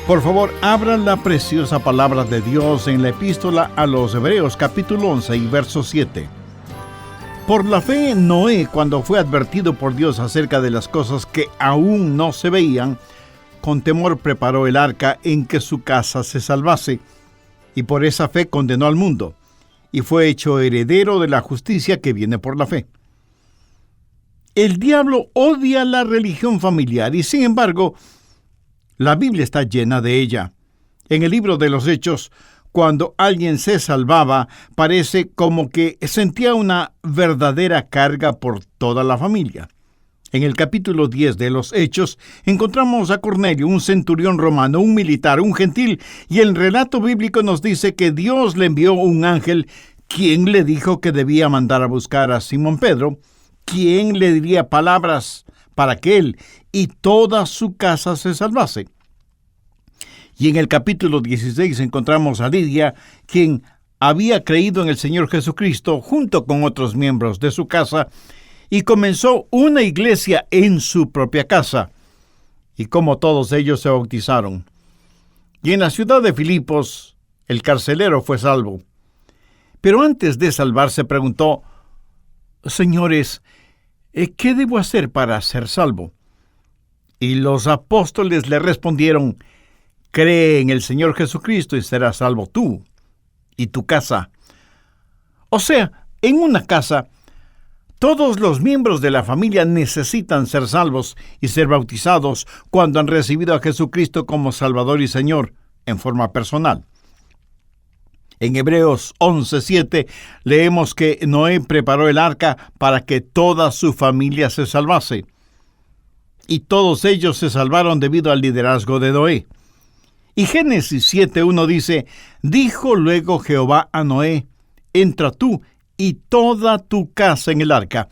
Por favor, abran la preciosa palabra de Dios en la epístola a los Hebreos, capítulo 11 y verso 7. Por la fe, Noé, cuando fue advertido por Dios acerca de las cosas que aún no se veían, con temor preparó el arca en que su casa se salvase, y por esa fe condenó al mundo, y fue hecho heredero de la justicia que viene por la fe. El diablo odia la religión familiar y, sin embargo, la Biblia está llena de ella. En el libro de los Hechos, cuando alguien se salvaba, parece como que sentía una verdadera carga por toda la familia. En el capítulo 10 de los Hechos, encontramos a Cornelio, un centurión romano, un militar, un gentil, y el relato bíblico nos dice que Dios le envió un ángel, quien le dijo que debía mandar a buscar a Simón Pedro, quien le diría palabras para que él y toda su casa se salvase. Y en el capítulo 16 encontramos a Lidia, quien había creído en el Señor Jesucristo junto con otros miembros de su casa, y comenzó una iglesia en su propia casa, y como todos ellos se bautizaron. Y en la ciudad de Filipos, el carcelero fue salvo. Pero antes de salvarse preguntó: Señores, ¿qué debo hacer para ser salvo? Y los apóstoles le respondieron: Cree en el Señor Jesucristo y serás salvo tú y tu casa. O sea, en una casa, todos los miembros de la familia necesitan ser salvos y ser bautizados cuando han recibido a Jesucristo como Salvador y Señor en forma personal. En Hebreos 11:7 leemos que Noé preparó el arca para que toda su familia se salvase. Y todos ellos se salvaron debido al liderazgo de Noé. Y Génesis 7:1 dice: Dijo luego Jehová a Noé: Entra tú y toda tu casa en el arca.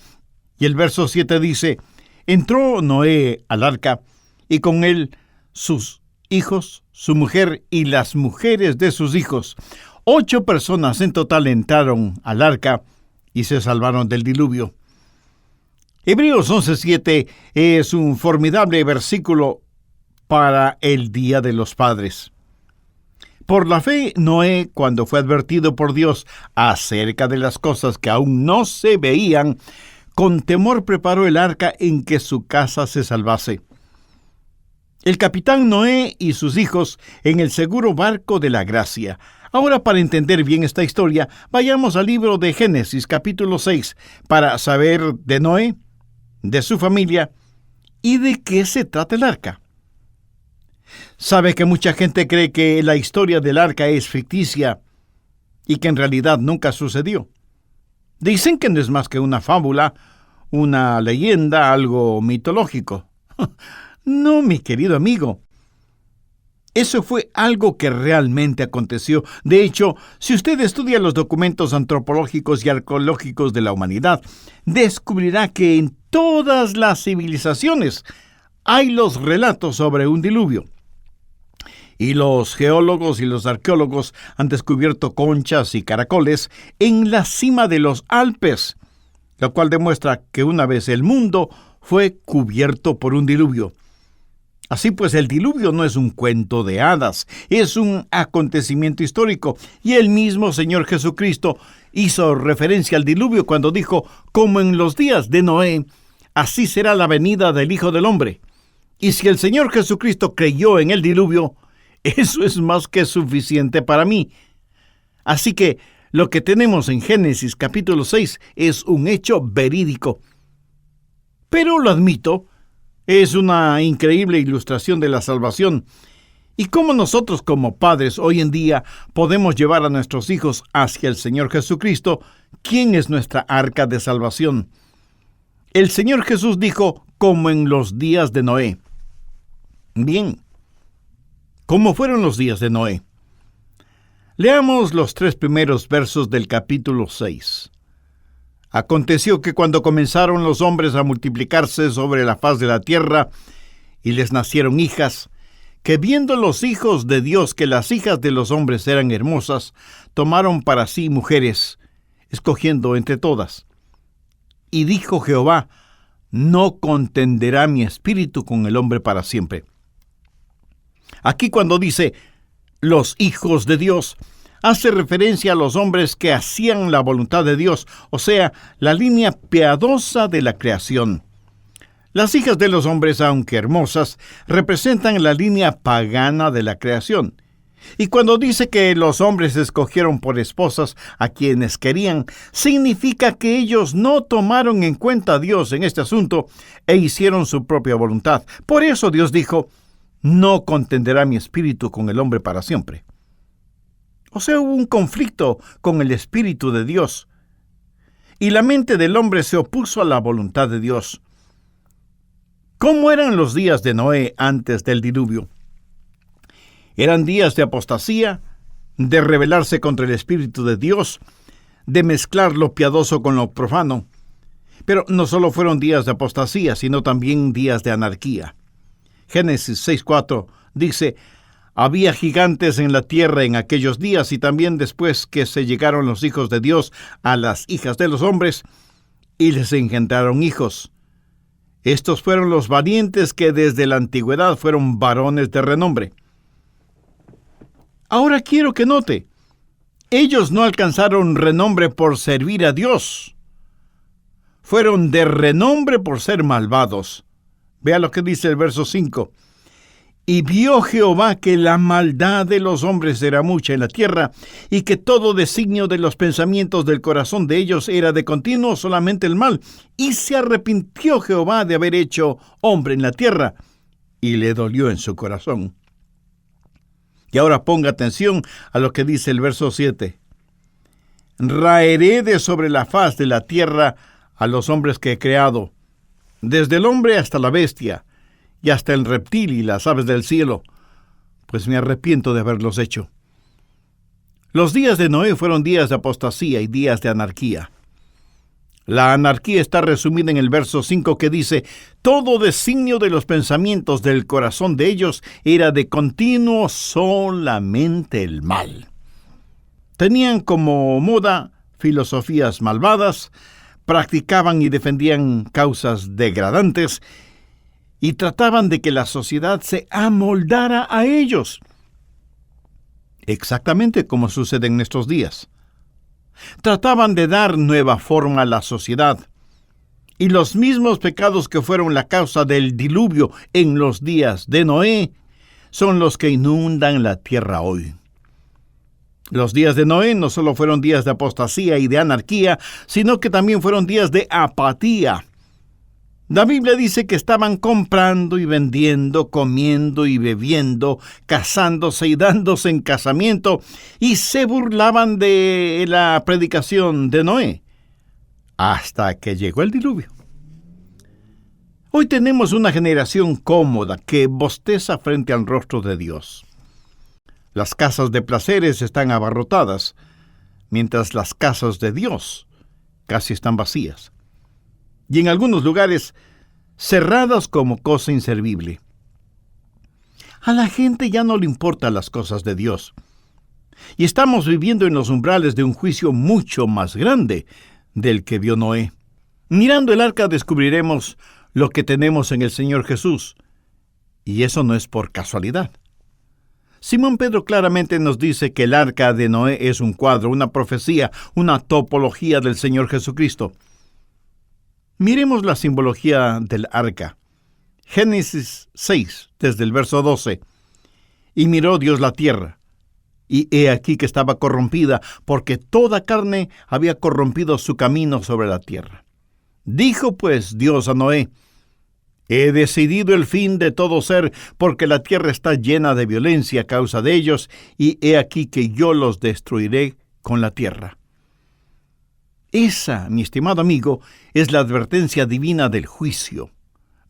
Y el verso 7 dice: Entró Noé al arca, y con él sus hijos, su mujer y las mujeres de sus hijos. 8 personas en total entraron al arca y se salvaron del diluvio. Hebreos 11:7 es un formidable versículo para el Día de los Padres. Por la fe, Noé, cuando fue advertido por Dios acerca de las cosas que aún no se veían, con temor preparó el arca en que su casa se salvase. El capitán Noé y sus hijos en el seguro barco de la gracia. Ahora, para entender bien esta historia, vayamos al libro de Génesis, capítulo 6, para saber de Noé, de su familia y de qué se trata el arca. Sabe que mucha gente cree que la historia del arca es ficticia y que en realidad nunca sucedió. Dicen que no es más que una fábula, una leyenda, algo mitológico. No, mi querido amigo. Eso fue algo que realmente aconteció. De hecho, si usted estudia los documentos antropológicos y arqueológicos de la humanidad, descubrirá que en todas las civilizaciones hay los relatos sobre un diluvio. Y los geólogos y los arqueólogos han descubierto conchas y caracoles en la cima de los Alpes, lo cual demuestra que una vez el mundo fue cubierto por un diluvio. Así pues, el diluvio no es un cuento de hadas, es un acontecimiento histórico, y el mismo Señor Jesucristo hizo referencia al diluvio cuando dijo: como en los días de Noé, así será la venida del Hijo del Hombre. Y si el Señor Jesucristo creyó en el diluvio, eso es más que suficiente para mí. Así que lo que tenemos en Génesis capítulo 6 es un hecho verídico. Pero lo admito, es una increíble ilustración de la salvación. Y cómo nosotros como padres hoy en día podemos llevar a nuestros hijos hacia el Señor Jesucristo, quien es nuestra arca de salvación. El Señor Jesús dijo: como en los días de Noé. Bien, ¿cómo fueron los días de Noé? Leamos los 3 primeros versos del capítulo 6. Aconteció que cuando comenzaron los hombres a multiplicarse sobre la faz de la tierra, y les nacieron hijas, que viendo los hijos de Dios que las hijas de los hombres eran hermosas, tomaron para sí mujeres, escogiendo entre todas. Y dijo Jehová: no contenderá mi espíritu con el hombre para siempre. Aquí cuando dice los hijos de Dios, hace referencia a los hombres que hacían la voluntad de Dios, o sea, la línea piadosa de la creación. Las hijas de los hombres, aunque hermosas, representan la línea pagana de la creación. Y cuando dice que los hombres escogieron por esposas a quienes querían, significa que ellos no tomaron en cuenta a Dios en este asunto e hicieron su propia voluntad. Por eso Dios dijo, no contenderá mi espíritu con el hombre para siempre. O sea, hubo un conflicto con el espíritu de Dios. Y la mente del hombre se opuso a la voluntad de Dios. ¿Cómo eran los días de Noé antes del diluvio? Eran días de apostasía, de rebelarse contra el Espíritu de Dios, de mezclar lo piadoso con lo profano. Pero no solo fueron días de apostasía, sino también días de anarquía. Génesis 6:4 dice, había gigantes en la tierra en aquellos días y también después que se llegaron los hijos de Dios a las hijas de los hombres y les engendraron hijos. Estos fueron los valientes que desde la antigüedad fueron varones de renombre. Ahora quiero que note, ellos no alcanzaron renombre por servir a Dios. Fueron de renombre por ser malvados. Vea lo que dice el verso 5. Y vio Jehová que la maldad de los hombres era mucha en la tierra, y que todo designio de los pensamientos del corazón de ellos era de continuo solamente el mal. Y se arrepintió Jehová de haber hecho hombre en la tierra, y le dolió en su corazón. Y ahora ponga atención a lo que dice el verso 7. Raeré de sobre la faz de la tierra a los hombres que he creado, desde el hombre hasta la bestia, y hasta el reptil y las aves del cielo, pues me arrepiento de haberlos hecho. Los días de Noé fueron días de apostasía y días de anarquía. La anarquía está resumida en el verso 5 que dice, todo designio de los pensamientos del corazón de ellos era de continuo solamente el mal. Tenían como moda filosofías malvadas, practicaban y defendían causas degradantes y trataban de que la sociedad se amoldara a ellos. Exactamente como sucede en estos días. Trataban de dar nueva forma a la sociedad. Y los mismos pecados que fueron la causa del diluvio en los días de Noé son los que inundan la tierra hoy. Los días de Noé no solo fueron días de apostasía y de anarquía, sino que también fueron días de apatía. La Biblia dice que estaban comprando y vendiendo, comiendo y bebiendo, casándose y dándose en casamiento, y se burlaban de la predicación de Noé, hasta que llegó el diluvio. Hoy tenemos una generación cómoda que bosteza frente al rostro de Dios. Las casas de placeres están abarrotadas, mientras las casas de Dios casi están vacías. Y en algunos lugares cerradas como cosa inservible. A la gente ya no le importan las cosas de Dios. Y estamos viviendo en los umbrales de un juicio mucho más grande del que vio Noé. Mirando el arca descubriremos lo que tenemos en el Señor Jesús. Y eso no es por casualidad. Simón Pedro claramente nos dice que el arca de Noé es un cuadro, una profecía, una topología del Señor Jesucristo. Miremos la simbología del arca. Génesis 6, desde el verso 12. Y miró Dios la tierra, y he aquí que estaba corrompida, porque toda carne había corrompido su camino sobre la tierra. Dijo pues Dios a Noé, he decidido el fin de todo ser, porque la tierra está llena de violencia a causa de ellos, y he aquí que yo los destruiré con la tierra. Esa, mi estimado amigo, es la advertencia divina del juicio.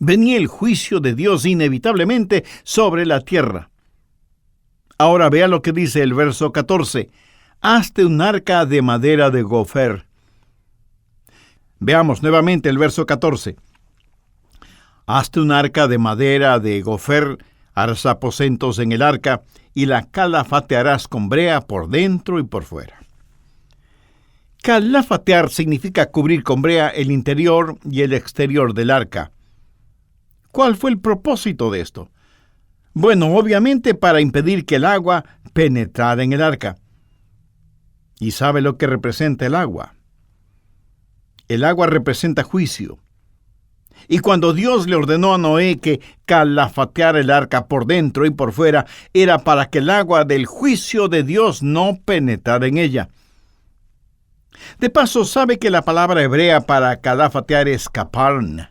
Venía el juicio de Dios inevitablemente sobre la tierra. Ahora vea lo que dice el verso 14. Hazte un arca de madera de gofer. Veamos nuevamente el verso 14. Hazte un arca de madera de gofer, harás aposentos en el arca, y la calafatearás con brea por dentro y por fuera. Calafatear significa cubrir con brea el interior y el exterior del arca. ¿Cuál fue el propósito de esto? Bueno, obviamente para impedir que el agua penetrara en el arca. ¿Y sabe lo que representa el agua? El agua representa juicio. Y cuando Dios le ordenó a Noé que calafateara el arca por dentro y por fuera, era para que el agua del juicio de Dios no penetrara en ella. De paso, sabe que la palabra hebrea para calafatear es kaparn.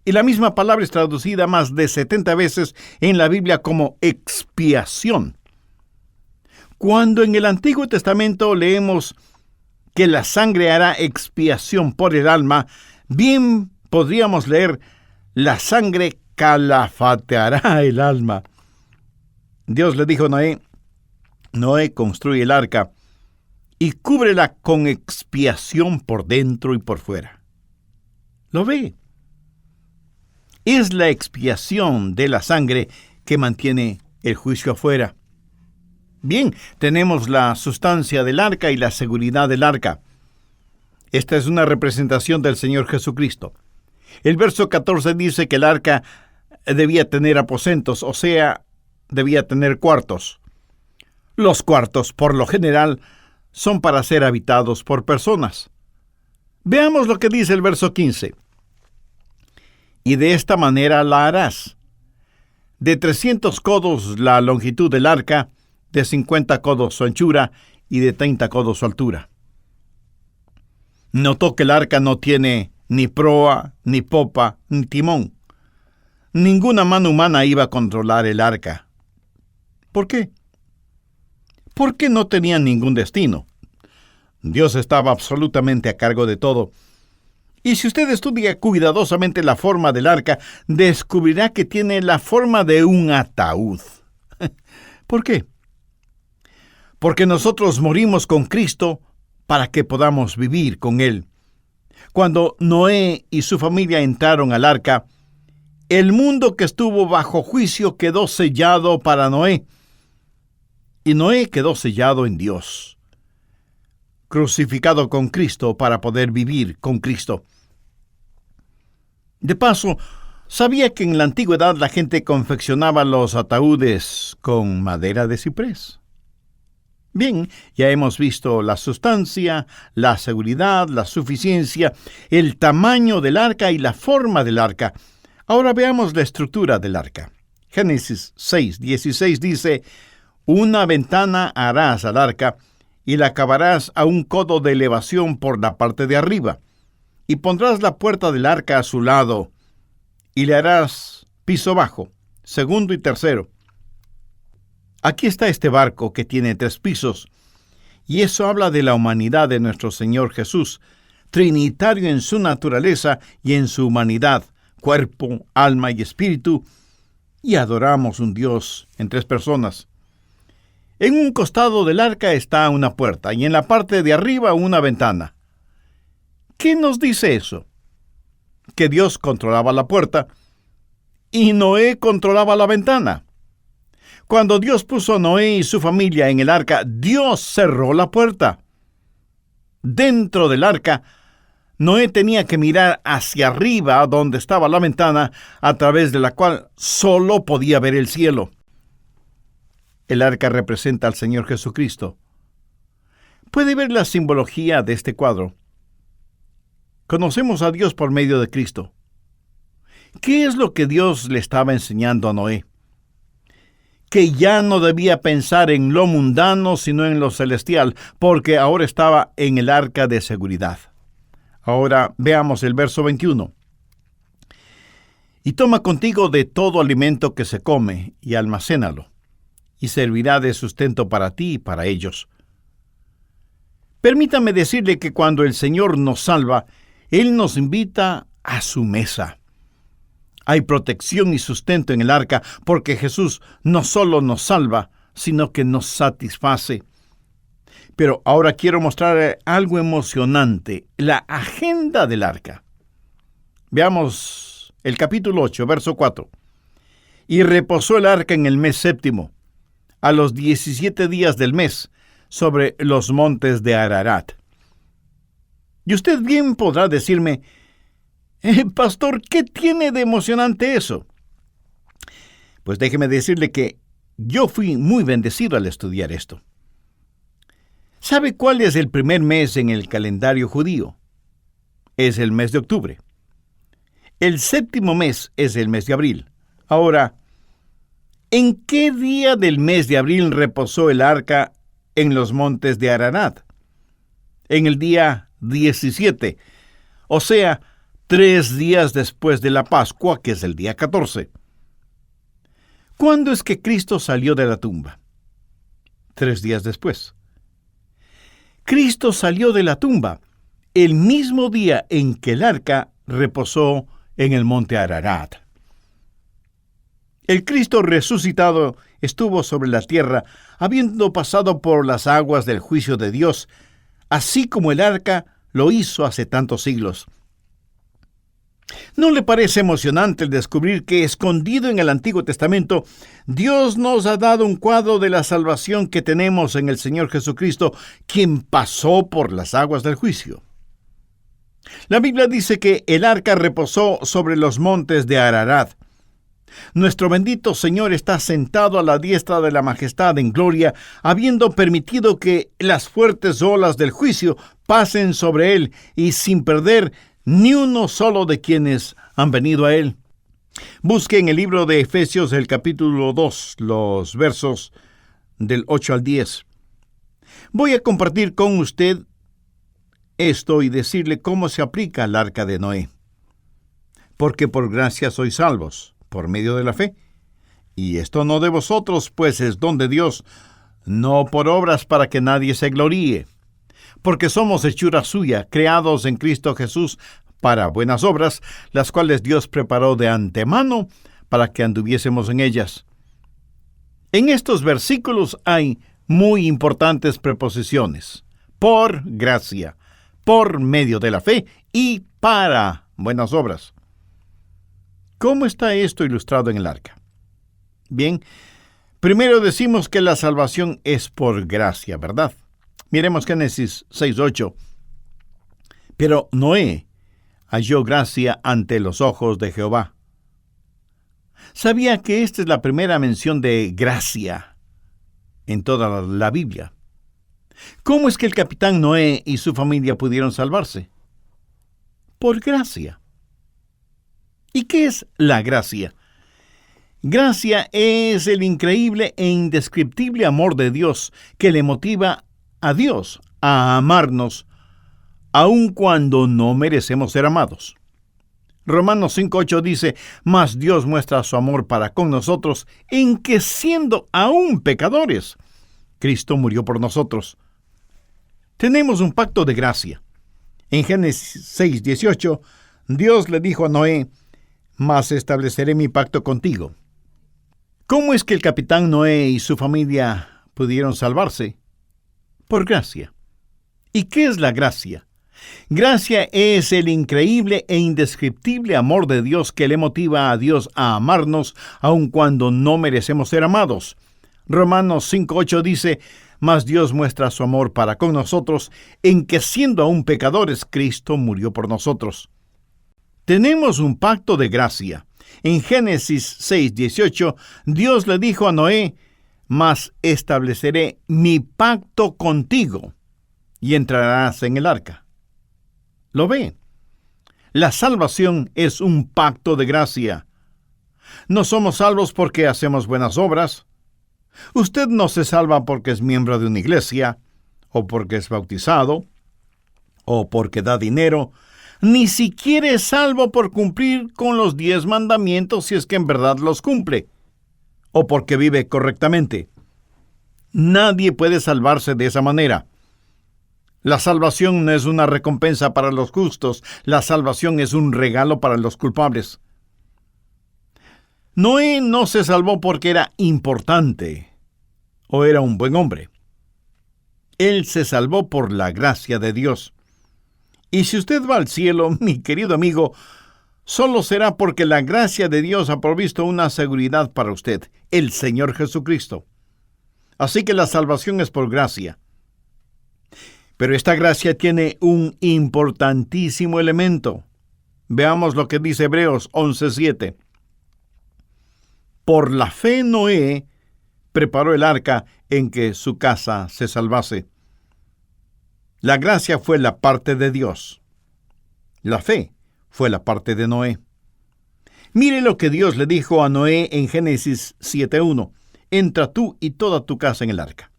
Y la misma palabra es traducida más de 70 veces en la Biblia como expiación. Cuando en el Antiguo Testamento leemos que la sangre hará expiación por el alma, bien podríamos leer, la sangre calafateará el alma. Dios le dijo a Noé, Noé, construye el arca y cúbrela con expiación por dentro y por fuera. ¿Lo ve? Es la expiación de la sangre que mantiene el juicio afuera. Bien, tenemos la sustancia del arca y la seguridad del arca. Esta es una representación del Señor Jesucristo. El verso 14 dice que el arca debía tener aposentos, o sea, debía tener cuartos. Los cuartos, por lo general, son para ser habitados por personas. Veamos lo que dice el verso 15. Y de esta manera la harás. De 300 codos la longitud del arca, de 50 codos su anchura y de 30 codos su altura. Notó que el arca no tiene ni proa, ni popa, ni timón. Ninguna mano humana iba a controlar el arca. ¿Por qué? Porque no tenía ningún destino. Dios estaba absolutamente a cargo de todo. Y si usted estudia cuidadosamente la forma del arca, descubrirá que tiene la forma de un ataúd. ¿Por qué? Porque nosotros morimos con Cristo para que podamos vivir con Él. Cuando Noé y su familia entraron al arca, el mundo que estuvo bajo juicio quedó sellado para Noé. Y Noé quedó sellado en Dios, crucificado con Cristo para poder vivir con Cristo. De paso, ¿sabía que en la antigüedad la gente confeccionaba los ataúdes con madera de ciprés? Bien, ya hemos visto la sustancia, la seguridad, la suficiencia, el tamaño del arca y la forma del arca. Ahora veamos la estructura del arca. Génesis 6:16 dice, una ventana harás al arca y la acabarás a un codo de elevación por la parte de arriba. Y pondrás la puerta del arca a su lado, y le harás piso bajo, segundo y tercero. Aquí está este barco que tiene 3 pisos, y eso habla de la humanidad de nuestro Señor Jesús, trinitario en su naturaleza y en su humanidad, cuerpo, alma y espíritu, y adoramos un Dios en 3 personas. En un costado del arca está una puerta, y en la parte de arriba una ventana. ¿Qué nos dice eso? Que Dios controlaba la puerta y Noé controlaba la ventana. Cuando Dios puso a Noé y su familia en el arca, Dios cerró la puerta. Dentro del arca, Noé tenía que mirar hacia arriba donde estaba la ventana, a través de la cual solo podía ver el cielo. El arca representa al Señor Jesucristo. ¿Puede ver la simbología de este cuadro? Conocemos a Dios por medio de Cristo. ¿Qué es lo que Dios le estaba enseñando a Noé? Que ya no debía pensar en lo mundano, sino en lo celestial, porque ahora estaba en el arca de seguridad. Ahora veamos el verso 21. Y toma contigo de todo alimento que se come, y almacénalo, y servirá de sustento para ti y para ellos. Permítame decirle que cuando el Señor nos salva, Él nos invita a su mesa. Hay protección y sustento en el arca porque Jesús no solo nos salva, sino que nos satisface. Pero ahora quiero mostrar algo emocionante, la agenda del arca. Veamos el capítulo 8, verso 4. Y reposó el arca en el mes 7, a los 17 días del mes, sobre los montes de Ararat. Y usted bien podrá decirme, pastor, ¿qué tiene de emocionante eso? Pues déjeme decirle que yo fui muy bendecido al estudiar esto. ¿Sabe cuál es el primer mes en el calendario judío? Es el mes de octubre. El séptimo mes es el mes de abril. Ahora, ¿en qué día del mes de abril reposó el arca en los montes de Ararat? En el día 17, o sea, 3 días después de la Pascua, que es el día 14. ¿Cuándo es que Cristo salió de la tumba? 3 días después. Cristo salió de la tumba el mismo día en que el arca reposó en el monte Ararat. El Cristo resucitado estuvo sobre la tierra, habiendo pasado por las aguas del juicio de Dios, así como el arca lo hizo hace tantos siglos. ¿No le parece emocionante el descubrir que, escondido en el Antiguo Testamento, Dios nos ha dado un cuadro de la salvación que tenemos en el Señor Jesucristo, quien pasó por las aguas del juicio? La Biblia dice que el arca reposó sobre los montes de Ararat. Nuestro bendito Señor está sentado a la diestra de la majestad en gloria, habiendo permitido que las fuertes olas del juicio pasen sobre él y sin perder ni uno solo de quienes han venido a él. Busque en el libro de Efesios el capítulo 2, los versos del 8 al 10. Voy a compartir con usted esto y decirle cómo se aplica al arca de Noé. Porque por gracia sois salvos, por medio de la fe. Y esto no de vosotros, pues es don de Dios, no por obras para que nadie se gloríe. Porque somos hechura suya, creados en Cristo Jesús para buenas obras, las cuales Dios preparó de antemano para que anduviésemos en ellas. En estos versículos hay muy importantes preposiciones: por gracia, por medio de la fe y para buenas obras. ¿Cómo está esto ilustrado en el arca? Bien, primero decimos que la salvación es por gracia, ¿verdad? Miremos Génesis 6:8. Pero Noé halló gracia ante los ojos de Jehová. ¿Sabía que esta es la primera mención de gracia en toda la Biblia? ¿Cómo es que el capitán Noé y su familia pudieron salvarse? Por gracia. ¿Y qué es la gracia? Gracia es el increíble e indescriptible amor de Dios que le motiva a Dios a amarnos, aun cuando no merecemos ser amados. Romanos 5:8 dice: mas Dios muestra su amor para con nosotros en que, siendo aún pecadores, Cristo murió por nosotros. Tenemos un pacto de gracia. En Génesis 6:18, Dios le dijo a Noé: mas estableceré mi pacto contigo. ¿Cómo es que el capitán Noé y su familia pudieron salvarse? Por gracia. ¿Y qué es la gracia? Gracia es el increíble e indescriptible amor de Dios que le motiva a Dios a amarnos aun cuando no merecemos ser amados. Romanos 5:8 dice: mas Dios muestra su amor para con nosotros en que, siendo aún pecadores, Cristo murió por nosotros. Tenemos un pacto de gracia. En Génesis 6:18, Dios le dijo a Noé: mas estableceré mi pacto contigo y entrarás en el arca. ¿Lo ve? La salvación es un pacto de gracia. No somos salvos porque hacemos buenas obras. Usted no se salva porque es miembro de una iglesia, o porque es bautizado, o porque da dinero. Ni siquiera es salvo por cumplir con los 10 mandamientos, si es que en verdad los cumple, o porque vive correctamente. Nadie puede salvarse de esa manera. La salvación no es una recompensa para los justos, la salvación es un regalo para los culpables. Noé no se salvó porque era importante o era un buen hombre. Él se salvó por la gracia de Dios. Y si usted va al cielo, mi querido amigo, solo será porque la gracia de Dios ha provisto una seguridad para usted, el Señor Jesucristo. Así que la salvación es por gracia. Pero esta gracia tiene un importantísimo elemento. Veamos lo que dice Hebreos 11:7. Por la fe Noé preparó el arca en que su casa se salvase. La gracia fue la parte de Dios. La fe fue la parte de Noé. Mire lo que Dios le dijo a Noé en Génesis 7:1. Entra tú y toda tu casa en el arca.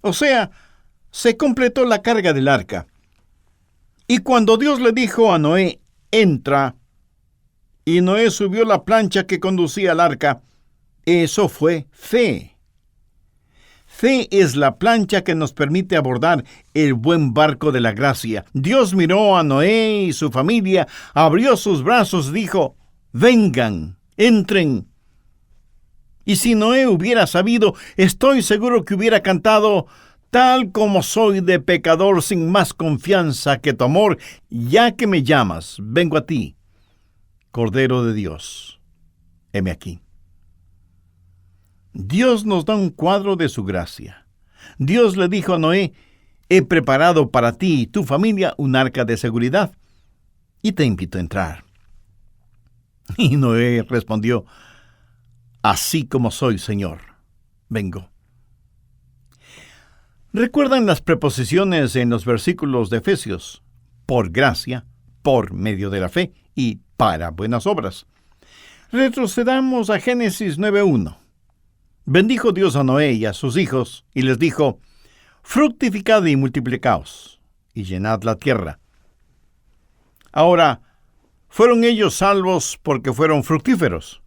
O sea, se completó la carga del arca. Y cuando Dios le dijo a Noé, entra, y Noé subió la plancha que conducía al arca, eso fue fe. Fe es la plancha que nos permite abordar el buen barco de la gracia. Dios miró a Noé y su familia, abrió sus brazos y dijo, vengan, entren. Y si Noé hubiera sabido, estoy seguro que hubiera cantado, tal como soy de pecador sin más confianza que tu amor, ya que me llamas, vengo a ti, Cordero de Dios. Heme aquí. Dios nos da un cuadro de su gracia. Dios le dijo a Noé, he preparado para ti y tu familia un arca de seguridad, y te invito a entrar. Y Noé respondió, así como soy, Señor, vengo. ¿Recuerdan las preposiciones en los versículos de Efesios? Por gracia, por medio de la fe y para buenas obras. Retrocedamos a Génesis 9:1. Bendijo Dios a Noé y a sus hijos, y les dijo, fructificad y multiplicaos, y llenad la tierra. Ahora, ¿fueron ellos salvos porque fueron fructíferos?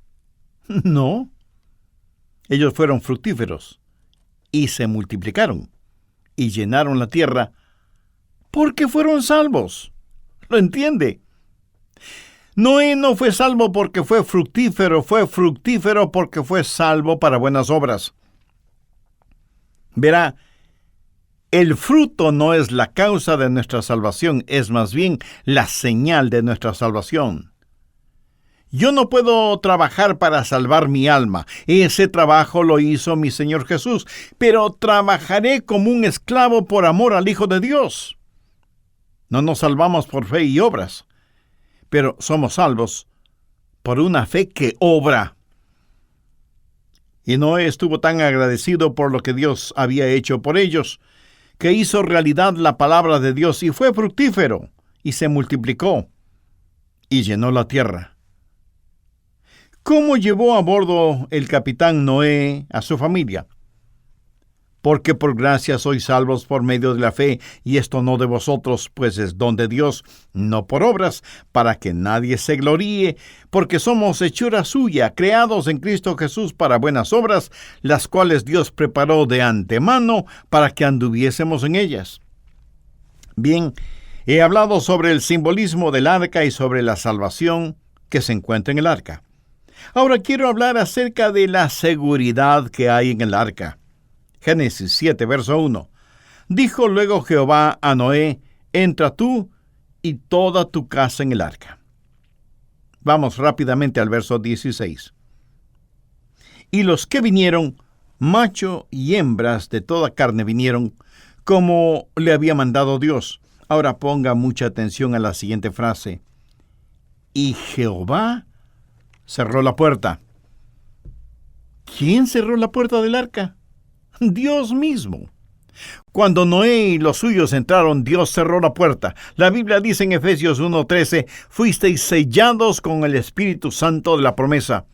No. Ellos fueron fructíferos, y se multiplicaron, y llenaron la tierra, porque fueron salvos. ¿Lo entiende? Noé no fue salvo porque fue fructífero porque fue salvo para buenas obras. Verá, el fruto no es la causa de nuestra salvación, es más bien la señal de nuestra salvación. Yo no puedo trabajar para salvar mi alma. Ese trabajo lo hizo mi Señor Jesús, pero trabajaré como un esclavo por amor al Hijo de Dios. No nos salvamos por fe y obras, pero somos salvos por una fe que obra. Y Noé estuvo tan agradecido por lo que Dios había hecho por ellos, que hizo realidad la palabra de Dios y fue fructífero, y se multiplicó, y llenó la tierra. ¿Cómo llevó a bordo el capitán Noé a su familia? Porque por gracia sois salvos por medio de la fe, y esto no de vosotros, pues es don de Dios, no por obras, para que nadie se gloríe, porque somos hechura suya, creados en Cristo Jesús para buenas obras, las cuales Dios preparó de antemano para que anduviésemos en ellas. Bien, he hablado sobre el simbolismo del arca y sobre la salvación que se encuentra en el arca. Ahora quiero hablar acerca de la seguridad que hay en el arca. Génesis 7, verso 1. Dijo luego Jehová a Noé, entra tú y toda tu casa en el arca. Vamos rápidamente al verso 16. Y los que vinieron, macho y hembras de toda carne vinieron, como le había mandado Dios. Ahora ponga mucha atención a la siguiente frase. Y Jehová cerró la puerta. ¿Quién cerró la puerta del arca? Dios mismo. Cuando Noé y los suyos entraron, Dios cerró la puerta. La Biblia dice en Efesios 1:13, fuisteis sellados con el Espíritu Santo de la promesa.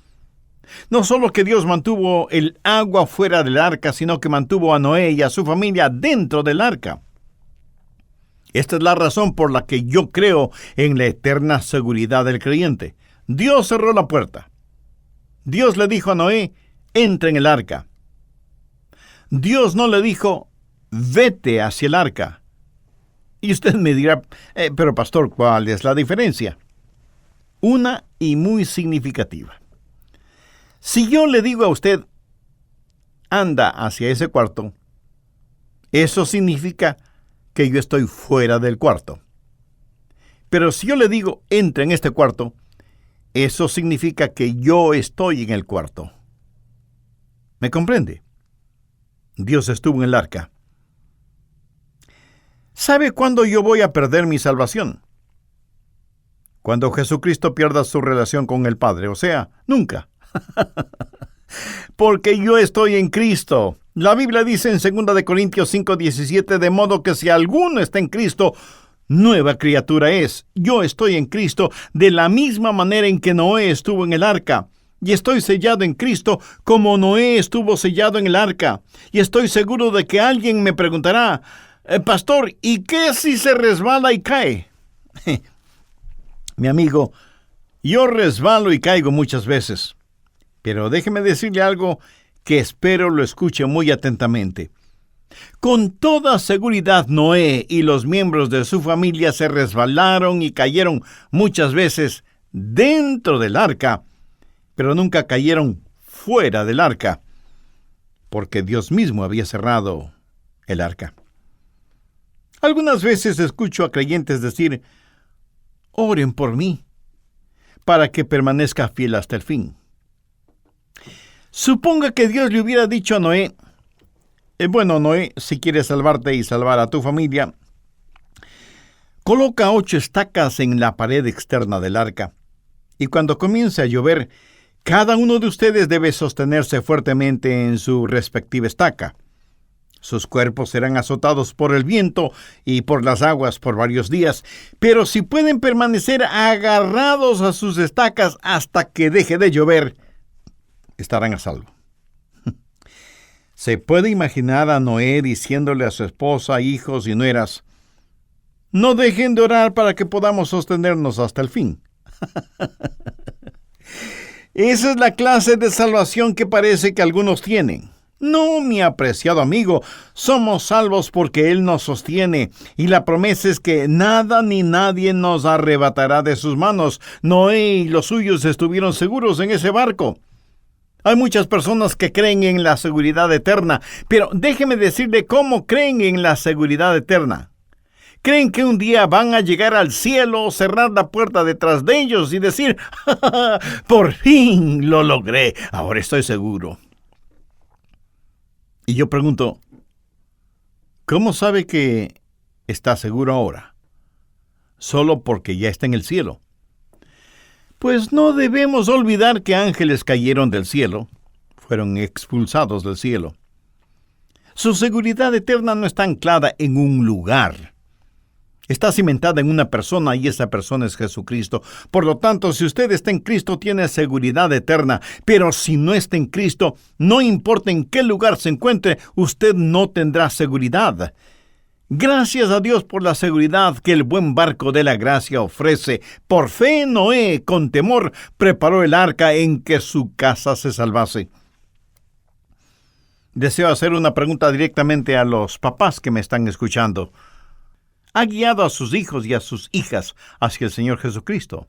No solo que Dios mantuvo el agua fuera del arca, sino que mantuvo a Noé y a su familia dentro del arca. Esta es la razón por la que yo creo en la eterna seguridad del creyente. Dios cerró la puerta. Dios le dijo a Noé, entra en el arca. Dios no le dijo, vete hacia el arca. Y usted me dirá, pero pastor, ¿cuál es la diferencia? Una y muy significativa. Si yo le digo a usted, anda hacia ese cuarto, eso significa que yo estoy fuera del cuarto. Pero si yo le digo, entra en este cuarto, eso significa que yo estoy en el cuarto. ¿Me comprende? Dios estuvo en el arca. ¿Sabe cuándo yo voy a perder mi salvación? Cuando Jesucristo pierda su relación con el Padre, o sea, nunca. Porque yo estoy en Cristo. La Biblia dice en 2 Corintios 5:17, de modo que si alguno está en Cristo, nueva criatura es. Yo estoy en Cristo de la misma manera en que Noé estuvo en el arca. Y estoy sellado en Cristo como Noé estuvo sellado en el arca. Y estoy seguro de que alguien me preguntará, pastor, ¿y qué si se resbala y cae? Mi amigo, yo resbalo y caigo muchas veces. Pero déjeme decirle algo que espero lo escuche muy atentamente. Con toda seguridad, Noé y los miembros de su familia se resbalaron y cayeron muchas veces dentro del arca, pero nunca cayeron fuera del arca, porque Dios mismo había cerrado el arca. Algunas veces escucho a creyentes decir, oren por mí, para que permanezca fiel hasta el fin. Suponga que Dios le hubiera dicho a Noé, bueno, Noé, si quieres salvarte y salvar a tu familia, coloca 8 estacas en la pared externa del arca, y cuando comience a llover, cada uno de ustedes debe sostenerse fuertemente en su respectiva estaca. Sus cuerpos serán azotados por el viento y por las aguas por varios días, pero si pueden permanecer agarrados a sus estacas hasta que deje de llover, estarán a salvo. ¿Se puede imaginar a Noé diciéndole a su esposa, hijos y nueras, no dejen de orar para que podamos sostenernos hasta el fin? Esa es la clase de salvación que parece que algunos tienen. No, mi apreciado amigo, somos salvos porque Él nos sostiene, y la promesa es que nada ni nadie nos arrebatará de sus manos. Noé y los suyos estuvieron seguros en ese barco. Hay muchas personas que creen en la seguridad eterna, pero déjeme decirle cómo creen en la seguridad eterna. Creen que un día van a llegar al cielo, cerrar la puerta detrás de ellos y decir, ¡ja, ja, ja! Por fin lo logré, ahora estoy seguro. Y yo pregunto, ¿cómo sabe que está seguro ahora? ¿Solo porque ya está en el cielo? Pues no debemos olvidar que ángeles cayeron del cielo, fueron expulsados del cielo. Su seguridad eterna no está anclada en un lugar. Está cimentada en una persona y esa persona es Jesucristo. Por lo tanto, si usted está en Cristo, tiene seguridad eterna. Pero si no está en Cristo, no importa en qué lugar se encuentre, usted no tendrá seguridad. Gracias a Dios por la seguridad que el buen barco de la gracia ofrece. Por fe, Noé, con temor, preparó el arca en que su casa se salvase. Deseo hacer una pregunta directamente a los papás que me están escuchando. ¿Ha guiado a sus hijos y a sus hijas hacia el Señor Jesucristo?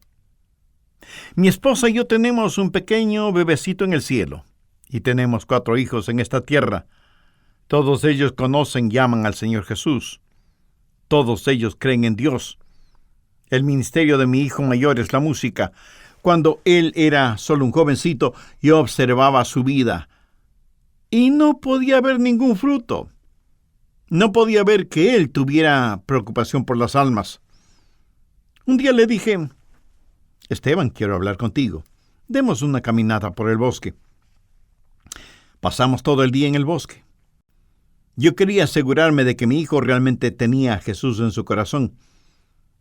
Mi esposa y yo tenemos un pequeño bebecito en el cielo y tenemos 4 hijos en esta tierra. Todos ellos conocen y aman al Señor Jesús. Todos ellos creen en Dios. El ministerio de mi hijo mayor es la música. Cuando él era solo un jovencito, yo observaba su vida y no podía ver ningún fruto. No podía ver que él tuviera preocupación por las almas. Un día le dije, Esteban, quiero hablar contigo. Demos una caminata por el bosque. Pasamos todo el día en el bosque. Yo quería asegurarme de que mi hijo realmente tenía a Jesús en su corazón.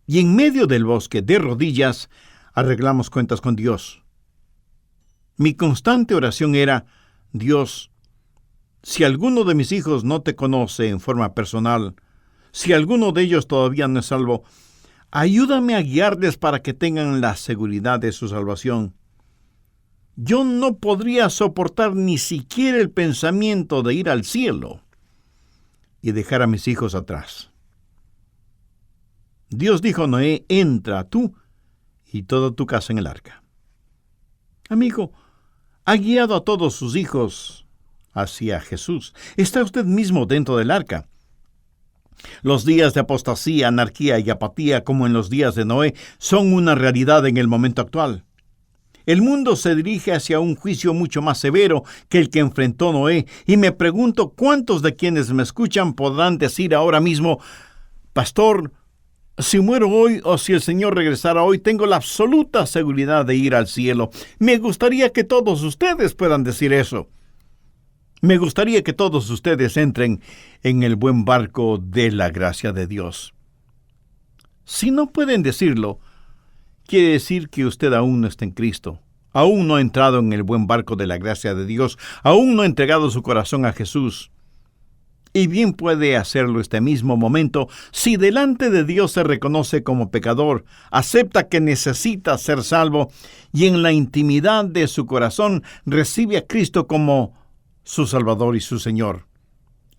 Y en medio del bosque, de rodillas, arreglamos cuentas con Dios. Mi constante oración era, Dios, si alguno de mis hijos no te conoce en forma personal, si alguno de ellos todavía no es salvo, ayúdame a guiarles para que tengan la seguridad de su salvación. Yo no podría soportar ni siquiera el pensamiento de ir al cielo y dejar a mis hijos atrás. Dios dijo a Noé, entra tú y toda tu casa en el arca. Amigo, ha guiado a todos sus hijos hacia Jesús. Está usted mismo dentro del arca. Los días de apostasía, anarquía y apatía, como en los días de Noé, son una realidad en el momento actual. El mundo se dirige hacia un juicio mucho más severo que el que enfrentó Noé, y me pregunto cuántos de quienes me escuchan podrán decir ahora mismo, Pastor, Si muero hoy o si el Señor regresara hoy, tengo la absoluta seguridad de ir al cielo. Me gustaría que todos ustedes puedan decir eso. Me gustaría que todos ustedes entren en el buen barco de la gracia de Dios. Si no pueden decirlo, quiere decir que usted aún no está en Cristo. Aún no ha entrado en el buen barco de la gracia de Dios. Aún no ha entregado su corazón a Jesús. Y bien puede hacerlo este mismo momento si delante de Dios se reconoce como pecador, acepta que necesita ser salvo y en la intimidad de su corazón recibe a Cristo como su Salvador y su Señor.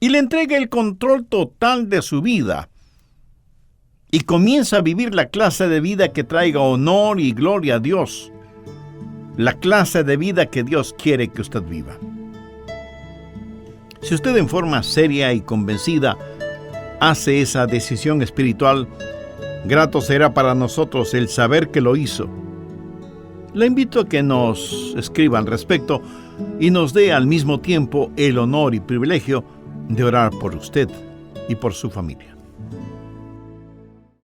Y le entrega el control total de su vida. Y comienza a vivir la clase de vida que traiga honor y gloria a Dios. La clase de vida que Dios quiere que usted viva. Si usted en forma seria y convencida hace esa decisión espiritual, grato será para nosotros el saber que lo hizo. Le invito a que nos escriba al respecto y nos dé al mismo tiempo el honor y privilegio de orar por usted y por su familia.